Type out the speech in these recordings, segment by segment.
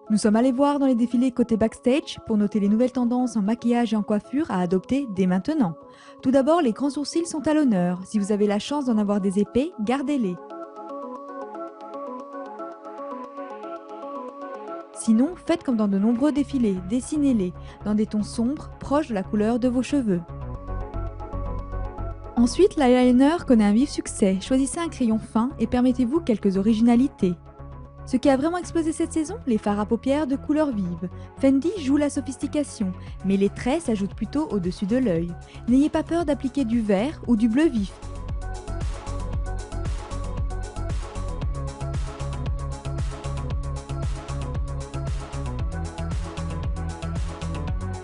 Nous sommes allés voir dans les défilés côté backstage pour noter les nouvelles tendances en maquillage et en coiffure à adopter dès maintenant. Tout d'abord, les grands sourcils sont à l'honneur. Si vous avez la chance d'en avoir des épais, gardez-les. Sinon, faites comme dans de nombreux défilés, dessinez-les dans des tons sombres, proches de la couleur de vos cheveux. Ensuite, l'eyeliner connaît un vif succès. Choisissez un crayon fin et permettez-vous quelques originalités. Ce qui a vraiment explosé cette saison, les fards à paupières de couleur vive. Fendi joue la sophistication, mais les traits s'ajoutent plutôt au-dessus de l'œil. N'ayez pas peur d'appliquer du vert ou du bleu vif.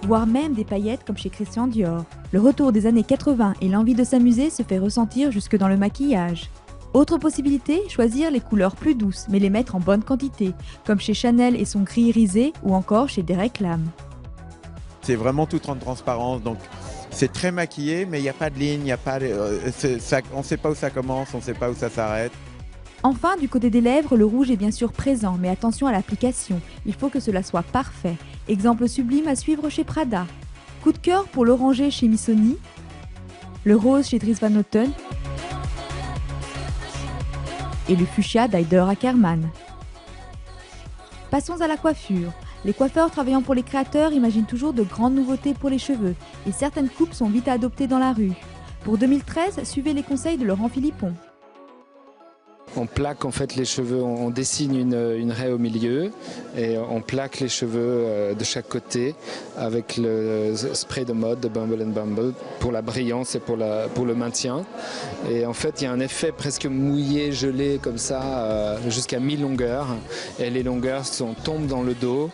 Voire même des paillettes comme chez Christian Dior. Le retour des années 80 et l'envie de s'amuser se fait ressentir jusque dans le maquillage. Autre possibilité, choisir les couleurs plus douces mais les mettre en bonne quantité, comme chez Chanel et son gris irisé ou encore chez Derek Lam. C'est vraiment tout en transparence, donc c'est très maquillé, mais il n'y a pas de ligne, il y a pas on ne sait pas où ça commence, on ne sait pas où ça s'arrête. Enfin, du côté des lèvres, le rouge est bien sûr présent, mais attention à l'application, il faut que cela soit parfait. Exemple sublime à suivre chez Prada. Coup de cœur pour l'orangé chez Missoni, le rose chez Dries Van Noten et le fuchsia d'Haider Ackermann. Passons à la coiffure. Les coiffeurs travaillant pour les créateurs imaginent toujours de grandes nouveautés pour les cheveux, et certaines coupes sont vite à adopter dans la rue. Pour 2013, suivez les conseils de Laurent Philippon. On plaque en fait les cheveux, on dessine une raie au milieu et on plaque les cheveux de chaque côté avec le spray de mode de Bumble Bumble pour la brillance et pour le maintien. Et en fait il y a un effet presque mouillé, gelé comme ça jusqu'à mi-longueur et les longueurs tombent dans le dos.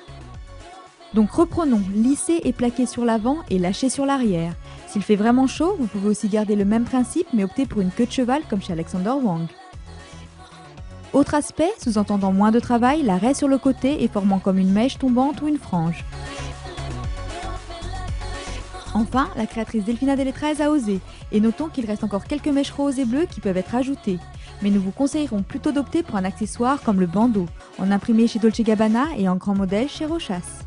Donc reprenons, lissez et plaquez sur l'avant et lâchez sur l'arrière. S'il fait vraiment chaud, vous pouvez aussi garder le même principe mais opter pour une queue de cheval comme chez Alexander Wang. Autre aspect, sous-entendant moins de travail, la raie sur le côté et formant comme une mèche tombante ou une frange. Enfin, la créatrice Delfina Delettrez a osé, et notons qu'il reste encore quelques mèches roses et bleues qui peuvent être ajoutées. Mais nous vous conseillerons plutôt d'opter pour un accessoire comme le bandeau, en imprimé chez Dolce & Gabbana et en grand modèle chez Rochas.